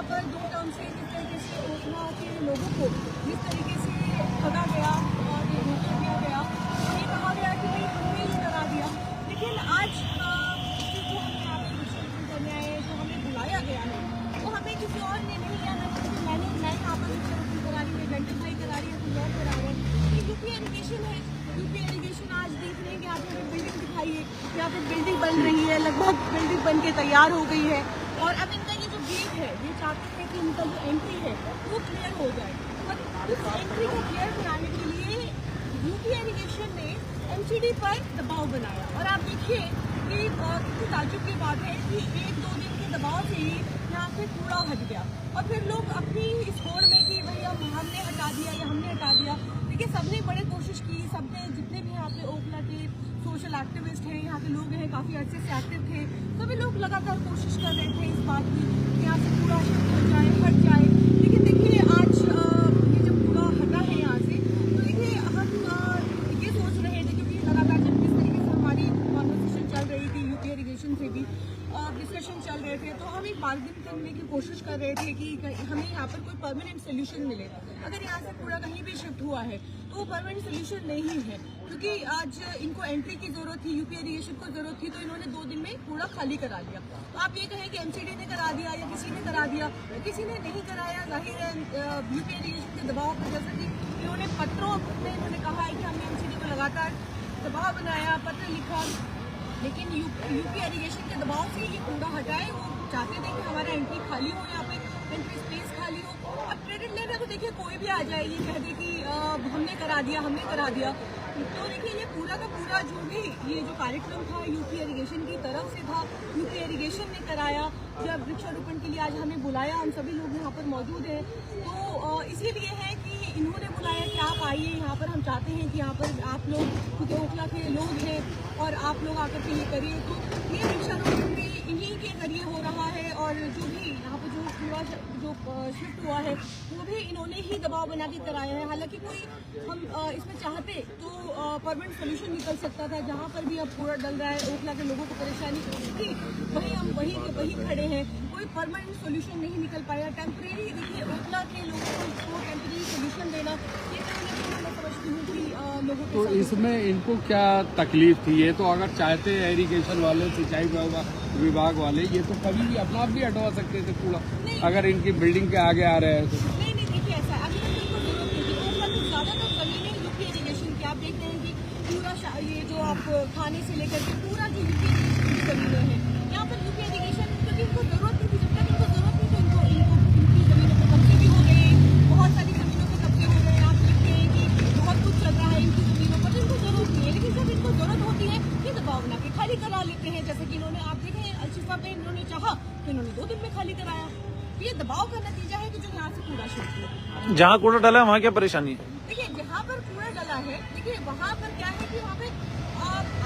यहाँ पर 2 टर्म से जिस तरीके से ओखला के लोगों को जिस तरीके से ठगा गया और धोखा दिया गया, ये कहा गया कि भाई हमने ये करा दिया। लेकिन आज जो हम यहाँ पे विश्लेषण करने आए, जो हमें बुलाया गया है, वो हमें किसी और ने नहीं किया ना, मैं यहाँ पर विश्लेषण करा रही हूँ, घंटे भाई करा रही है, कोई और करा रहे हैं। ये यूपी इरिगेशन है। यूपी इरिगेशन आज देख रहे हैं कि यहाँ पे बिल्डिंग दिखाई है, यहाँ पे बिल्डिंग बन रही है, लगभग बिल्डिंग बन के तैयार हो गई है। और अब इनका ये जो गेट है, ये चाहते हैं कि इनका जो एंट्री है वो क्लियर हो जाए। और इस एंट्री को क्लियर कराने के लिए यूपी इरिगेशन ने एमसीडी पर दबाव बनाया। और आप देखिए कि कितनी ताज्जुब की बात है कि 1-2 दिन के दबाव से ही यहाँ से कूड़ा हट गया। और फिर लोग अपनी इस होड़ में कि भाई अब हमने हटा दिया या हमने हटा दिया। देखिए, सबने बड़े कोशिश की, सबने जितने भी यहाँ पे ओखला के सोशल एक्टिविस्ट हैं, यहाँ के लोग हैं, काफ़ी अर्से से एक्टिव थे, सभी लोग लगातार कोशिश कर रहे थे इस बात की कि यहाँ से कूड़ा हो जाए, हट जाए। लेकिन देखिए, आज ये जब कूड़ा हटा है यहाँ से, तो देखिए हम ये सोच रहे थे, क्योंकि लगातार जब किस तरीके से हमारी कॉन्वर्सेशन चल रही थी, यूपी इरिगेशन से भी डिस्कशन चल रहे थे, तो हम एक बार्गेन करने की कोशिश कर रहे थे कि हमें यहाँ पर कोई परमानेंट सोल्यूशन मिले। अगर यहाँ से कूड़ा कहीं भी शिफ्ट हुआ है तो वो परमानेंट सोल्यूशन नहीं है, क्योंकि आज इनको एंट्री की जरूरत थी, यूपी इरिगेशन को जरूरत थी, तो इन्होंने 2 दिन में कूड़ा खाली करा दिया। तो आप ये कहें कि एमसीडी ने करा दिया या किसी ने करा दिया, तो किसी ने नहीं कराया। जाहिर है यूपी इरिगेशन के दबाव पर, जैसे कि इन्होंने पत्रों में इन्होंने कहा है कि हमने एमसीडी को लगातार दबाव बनाया, पत्र लिखा, लेकिन यूपी इरिगेशन के दबाव से ये कूड़ा हटाए। वो चाहते थे कि हमारा एंट्री खाली हो, यहाँ पे एंट्री स्पेस खाली हो। अब क्रेडिट ले रहे तो देखिए कोई भी आ जाए, ये कह दे कि हमने करा दिया, हमने करा दिया। तो देखिए, ये पूरा का पूरा जो भी ये जो कार्यक्रम था यूपी इरिगेशन की तरफ से था, यूपी इरिगेशन ने कराया। जब वृक्षारोपण के लिए आज हमें बुलाया, हम सभी लोग यहाँ पर मौजूद हैं, तो इसीलिए है कि इन्होंने बुलाया कि आप आइए यहाँ पर। हम चाहते हैं कि यहाँ पर आप लोग, क्योंकि ओखला के लोग हैं और आप लोग आकर के ये करिए। तो ये वृक्षारोपण भी इन्हीं के जरिए हो रहा है, और जो भी यहाँ पर जो पूरा जो शिफ्ट हुआ है वो भी इन्होंने ही दबाव बना के कराया है। हालांकि कोई हम इसमें चाहते तो परमानेंट सोल्यूशन निकल सकता था। जहाँ पर भी अब कूड़ा डल रहा है, ओखला के लोगों को परेशानी थी, वहीं हम वहीं के वहीं खड़े हैं। कोई परमानेंट सोल्यूशन नहीं निकल पाया। टेम्परेरी, देखिए ओखला के लोगों को टेम्परेरी सोल्यूशन देना, ये कहीं ना कहीं मैं समझती हूँ कि लोगों को। तो इसमें इनको क्या तकलीफ थी? ये तो अगर चाहते इरिगेशन वाले, सिंचाई विभाग वाले, ये तो कभी भी अपना आप भी हटवा सकते थे कूड़ा, अगर इनकी बिल्डिंग के आगे आ रहे हैं तो। नहीं, देखिए ऐसा अभी तक इनको जरूरत नहीं थी। ओखला में ज्यादातर जमीनें यूपी इरिगेशन की, आप देख रहे हैं कि पूरा ये जो आप खाने से लेकर के पूरा जो यूपी इरिगेशन की जमीनें हैं, यहाँ पर यूपी इरिगेशन क्योंकि इनको जरूरत नहीं थी। जब तक इनको जरूरत नहीं तो इनकी जमीनों पर कब्जे भी हो गए, बहुत सारी जमीनों पर कब्जे हो गए। आप देखते हैं कि बहुत कुछ चल रहा है इनकी जमीनों पर, इनको जरूरत नहीं है। लेकिन जब इनको जरूरत होती है, ये दबाव बना के खाली करा लेते हैं। जैसे कि इन्होंने, आप देखें अलशिफा पे इन्होंने चाहा तो इन्होंने 2 दिन में खाली कराया। ये दबाव का नतीजा है कि जो यहाँ से कूड़ा शिफ्ट हुआ। जहाँ कूड़ा डाला है वहाँ क्या परेशानी है? देखिए, जहाँ पर कूड़ा डाला है, देखिए वहाँ पर क्या है कि वहाँ पे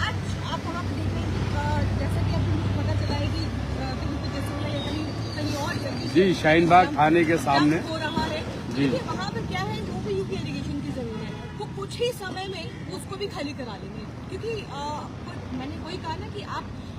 आज आप वहाँ पे देखें, जैसा कि आपको पता चला है कि कहीं पे जैसोला या कहीं और जल्दी जी शाहीन बाग थाने के सामने हो रहा है जी। वहाँ पर क्या है, वो भी यूपी इरिगेशन की जमीन है, वो कुछ ही समय में उसको भी खाली करा लेंगे। क्योंकि मैंने वही कहा ना कि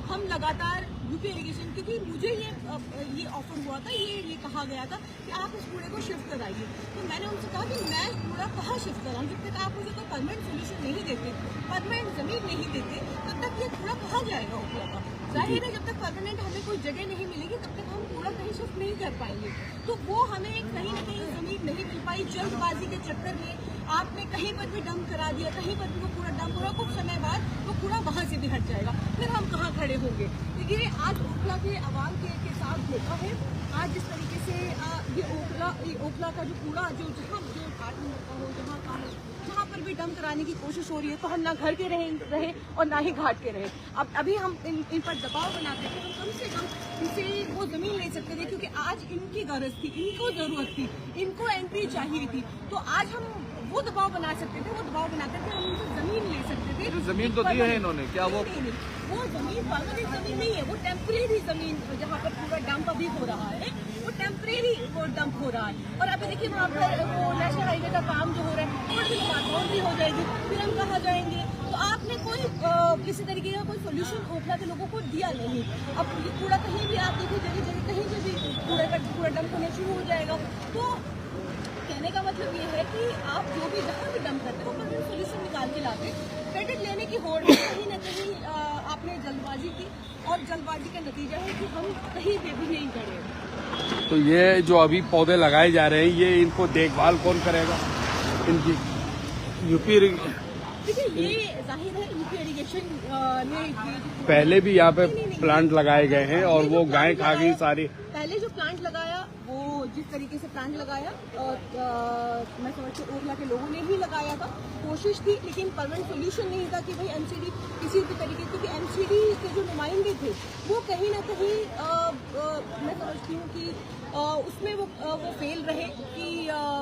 हम लगातार यूपी इरिगेशन, क्योंकि मुझे ये ऑफर हुआ था, ये कहा गया था कि आप इस कूड़े को शिफ्ट कराइए। तो मैंने उनसे कहा कि मैं कूड़ा कहाँ शिफ्ट कराऊँ, जब तक आप मुझे कोई परमानेंट सोल्यूशन नहीं देते, परमानेंट जमीन नहीं देते, तब तक ये कूड़ा कहाँ जाएगा ओखला का। जाहिर है जब तक परमानेंट हमें कोई जगह नहीं मिलेगी, तब तक हम कूड़ा कहीं शिफ्ट नहीं कर पाएंगे। तो वो हमें कहीं ना कहीं जमीन नहीं मिल पाई। जल्दबाजी के चक्कर में आपने कहीं पर भी डंप करा दिया, कहीं पर भी वो कूड़ा डंप हो रहा, कुछ समय बाद वो कूड़ा वहाँ से भी हट जाएगा, फिर हम कहाँ खड़े होंगे। तो ये आज ओखला के आवाम के साथ धोखा है। आज जिस तरीके से ये ओखला का जो कूड़ा जो जहाँ जो घाट में लगता हो, जहाँ पर भी डंप कराने की कोशिश हो रही है, तो हम ना घर के रहे और ना ही घाट के रहे। अब अभी हम इन पर दबाव बनाते थे, हम कम से कम इनसे वो जमीन ले सकते थे, क्योंकि आज इनकी गरज थी, इनको जरूरत थी, इनको एंट्री चाहिए थी। तो आज हम वो दबाव बना सकते थे, वो दबाव बनाते थे, हम उनसे जमीन ले सकते थे। जमीन तो दी है इन्होंने, क्या वो वो जमीन परमानेंट जमीन नहीं है, वो टेम्परेरी जमीन, जहाँ पर पूरा डंप अभी हो रहा है, वो टेम्परेरी वो डंप हो रहा है। और अभी देखिए वहाँ पर वो नेशनल हाईवे का काम जो हो रहा है, थोड़ी देर बाद बाउंड्री हो जाएगी, फिर हम कहाँ जाएंगे। तो आपने कोई किसी तरीके का कोई सोल्यूशन ओखला के लोगों को दिया नहीं। अब ये कूड़ा कहीं भी आप देखिए, जगह जगह कहीं पे भी कूड़ा डंप होने शुरू हो जाएगा। तो कहने का मतलब ये है कि आप जो भी जहाँ भी डंप करते हो वो सोल्यूशन निकाल के लाते। क्रेडिट लेने की होड़ में कहीं ना कहीं आपने जल्दबाजी की, और जल्दबाजी का नतीजा है कि हम कहीं पे भी नहीं करेंगे। तो ये जो अभी पौधे लगाए जा रहे हैं, ये इनको देखभाल कौन करेगा इनकी? यूपी देखिए, ये जाहिर है यूपी इरिगेशन ने पहले भी यहाँ पे प्लांट लगाए गए हैं और वो गाय खा गई सारी। पहले जो प्लांट लगाया वो जिस तरीके से प्लांट लगाया मैं समझती हूँ ओखला के लोगों ने ही लगाया था। कोशिश थी, लेकिन परमानेंट सोल्यूशन नहीं था कि भाई एमसीडी किसी भी तरीके, क्योंकि एमसीडी के जो नुमाइंदे थे वो कहीं ना कहीं मैं समझती हूँ कि उसमें वो फेल रहे कि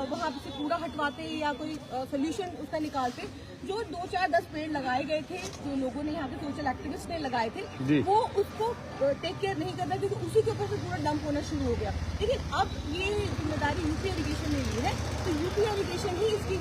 वहाँ से कूड़ा हटवाते या कोई सोल्यूशन उसका निकालते। जो 2, 4, 10 पेड़ लगाए गए थे, जो लोगों ने यहाँ पे सोशल एक्टिविस्ट ने लगाए थे, वो उसको टेक केयर नहीं करता, क्योंकि उसी के ऊपर से पूरा डंप होना शुरू हो गया। लेकिन अब ये जिम्मेदारी यूपी इरिगेशन ने ली है, तो यूपी इरिगेशन ही इसकी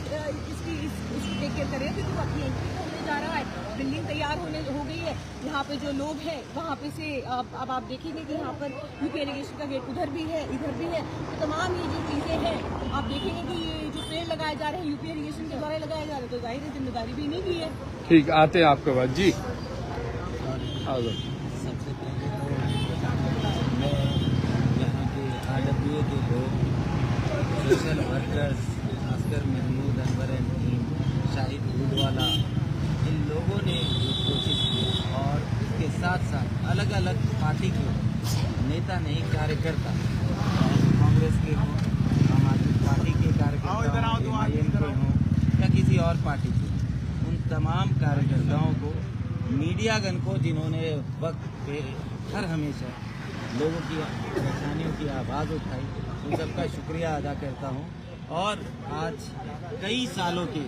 टेक केयर करेगा, क्योंकि वो अपनी एंट्री होने जा रहा है। बिल्डिंग तैयार हो गई है। यहाँ पे जो लोग हैं वहाँ पे से अब आप देखेंगे कि यहाँ पर यूपी इरिगेशन का गेट उधर भी है, इधर भी है। तो तमाम ये जो चीजें हैं, आप देखेंगे कि ये जो पेड़ लगाए जा रहे हैं यूपी इरिगेशन के द्वारा लगाए जा रहे हैं, तो जाहिर है जिम्मेदारी भी नहीं की है। ठीक, आते हैं आपके बाद जी। सबसे पहले तो मैं यहाँ के RWA के लोग, social workers, Askar Mahmood, Anwar and team, Shahid Doodhwala, इन लोगों ने जो कोशिश की, और इसके साथ साथ अलग अलग पार्टी के नेता नहीं, कार्यकर्ता, कांग्रेस के हों, आम आदमी पार्टी के कार्यकर्ता हों, MIM के हों या किसी और पार्टी के, उन तमाम कार्यकर्ताओं को, मीडियागन को, जिन्होंने वक्त पे हर हमेशा लोगों की परेशानियों की आवाज़ उठाई, उन सबका शुक्रिया अदा करता हूँ। और आज कई सालों के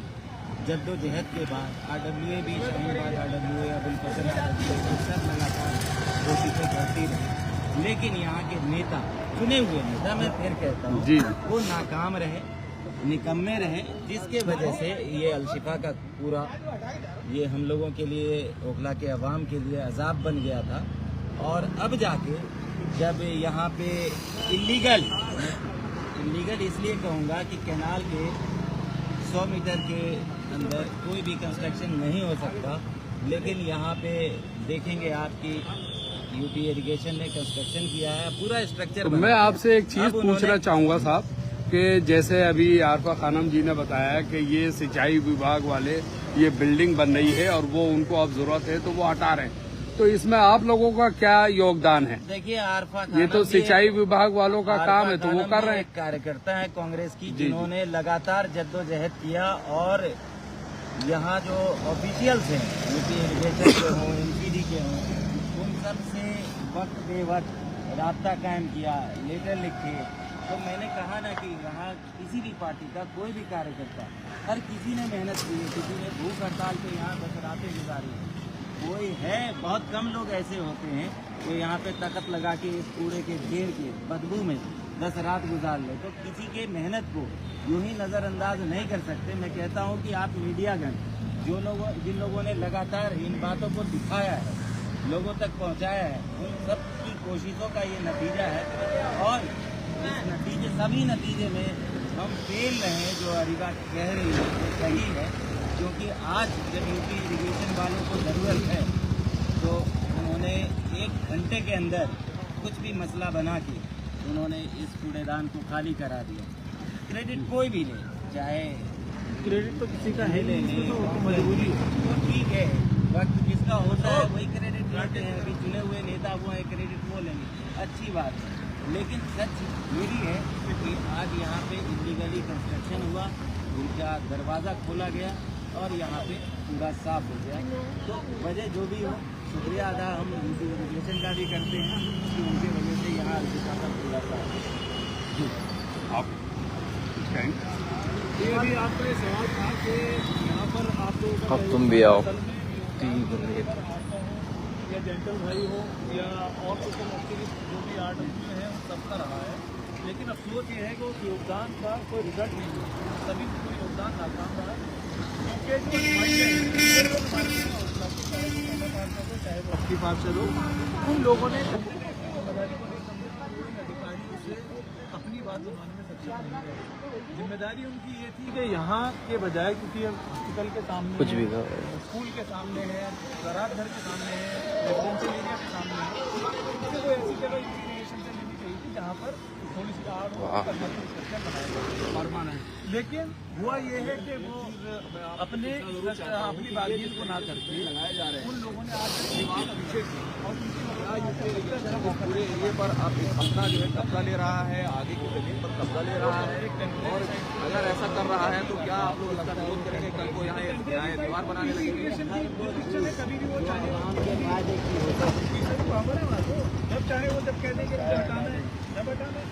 जद्दोजहद के बाद RWA भी, शाहीनबाग RWA, अबुल फजल RWA सब लगातार कोशिशें करती रही, लेकिन यहाँ के नेता, चुने हुए नेता, मैं फिर कहता हूँ, वो नाकाम रहे, निकम्मे रहे, जिसके वजह से ये अलशिफा का पूरा ये हम लोगों के लिए, ओखला के अवाम के लिए अजाब बन गया था। और अब जाके जब यहाँ पे इलीगल इसलिए कहूँगा कि कैनाल के 100 मीटर के अंदर कोई भी कंस्ट्रक्शन नहीं हो सकता, लेकिन यहाँ पे देखेंगे आपकी यूपी इरिगेशन ने कंस्ट्रक्शन किया है, पूरा स्ट्रक्चर। मैं आपसे एक चीज पूछना चाहूँगा साहब, कि जैसे अभी आरफा खानम जी ने बताया कि ये सिंचाई विभाग वाले ये बिल्डिंग बन रही है और वो उनको अब जरूरत है तो वो हटा रहे हैं, तो इसमें आप लोगों का क्या योगदान है? देखिए, आरफा ये तो सिंचाई विभाग वालों का काम है, तो वो कर रहे हैं। कार्यकर्ता है कांग्रेस की, जिन्होंने लगातार जद्दोजहद किया, और यहाँ जो ऑफिशियल्स हैं, यूपी इरिगेशन के हों, MPD के हों, उन सब से वक्त बे वक्त राब्ता कायम किया, लेटर लिखे। तो मैंने कहा ना कि यहाँ किसी भी पार्टी का कोई भी कार्यकर्ता, हर किसी ने मेहनत की है, किसी ने भूख हड़ताल पे यहाँ बस रातें गुजारी है। कोई है, बहुत कम लोग ऐसे होते हैं जो यहाँ पे ताकत लगा के इस कूड़े के ढेर के बदबू में 10 रात गुजार ले, तो किसी के मेहनत को यूं ही नज़रअंदाज नहीं कर सकते। मैं कहता हूँ कि आप मीडियागन, जिन लोगों ने लगातार इन बातों को दिखाया है, लोगों तक पहुँचाया है, उन सब की कोशिशों का ये नतीजा है। और इस सभी नतीजे में हम फेल रहे हैं। जो अरिगा कह रही है वो सही है, क्योंकि आज जब यूपी इरिगेशन वालों को ज़रूरत है तो उन्होंने 1 घंटे के अंदर कुछ भी मसला बना के उन्होंने इस कूड़ेदान को खाली करा दिया। क्रेडिट कोई भी ले, चाहे क्रेडिट तो किसी का है ले मजबूरी, तो ठीक है, वक्त जिसका होता है वही क्रेडिट लेते हैं। अभी चुने हुए नेता वो है, क्रेडिट वो लेंगे, अच्छी बात है। लेकिन सच यही है कि आज यहाँ पे इलीगली कंस्ट्रक्शन हुआ, उनका दरवाज़ा खोला गया और यहाँ पे पूरा साफ हो गया। तो वजह जो भी हो, शुक्रिया अदा हम यूपी इरिगेशन का भी करते हैं कि उनकी वजह से यहाँ अलशिफा का पूरा साफ हो। अभी आपका ये सवाल था कि यहाँ पर आप लोगों का अब तुम भी आओ, या जेंटल भाई हो या और सोशल एक्टिविस्ट जो भी RWA है उन सबका रहा है, लेकिन अफसोस ये है कि उस योगदान का कोई रिजल्ट नहीं हुआ, सभी कोई योगदान नाकाम रहा है, क्योंकि जो के पार्षद हो, उन लोगों ने अधिकारियों से अपनी बात सुनाने में सक्षम नहीं रहे। जिम्मेदारी उनकी ये थी कि यहाँ के बजाय, क्योंकि हॉस्पिटल के सामने कुछ भी स्कूल के सामने है, बारात घर के सामने है, रेजिडेंशियल एरिया के सामने है, इससे कोई ऐसी जगह इरिगेशन से लेनी चाहिए थी जहाँ पर थोड़ी सी आड़ परमानेंट। लेकिन हुआ ये है कि वो अपनी बातचीत को ना करके उन लोगों ने आज और पूरे एरिए पर अब अपना जो है कब्जा ले रहा है, आगे की जमीन पर कब्जा ले रहा है, और अगर ऐसा कर रहा है तो क्या आप लोग इसका विरोध करेंगे? कल को यहाँ दीवार बनाने लगेंगे? कभी भी वो चाहे जब चाहे वो जब कहने के हटाना है जब हटाना है।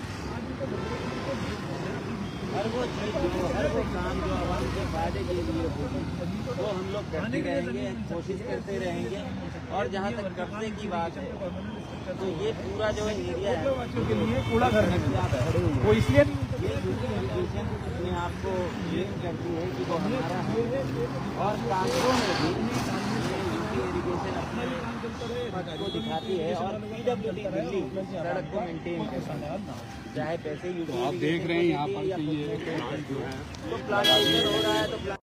हर वो चीज हर वो काम जो आवाम के फायदे के लिए हो वो हम लोग करते रहेंगे, कोशिश करते रहेंगे। और जहाँ तक कब्जे की बात है तो ये पूरा जो एरिया है के लिए कूड़ा करने में वो इसलिए ये इरिगेशन अपने आप को क्लेम करती है कि वो हमारा है। और कानूनों में भी इरिगेशन अपने को दिखाती है और PWD दिल्ली सड़क को मेंटेन करता है, चाहे पैसे आप देख रहे हैं यहाँ पर कि ये तो प्लान हो रहा है तो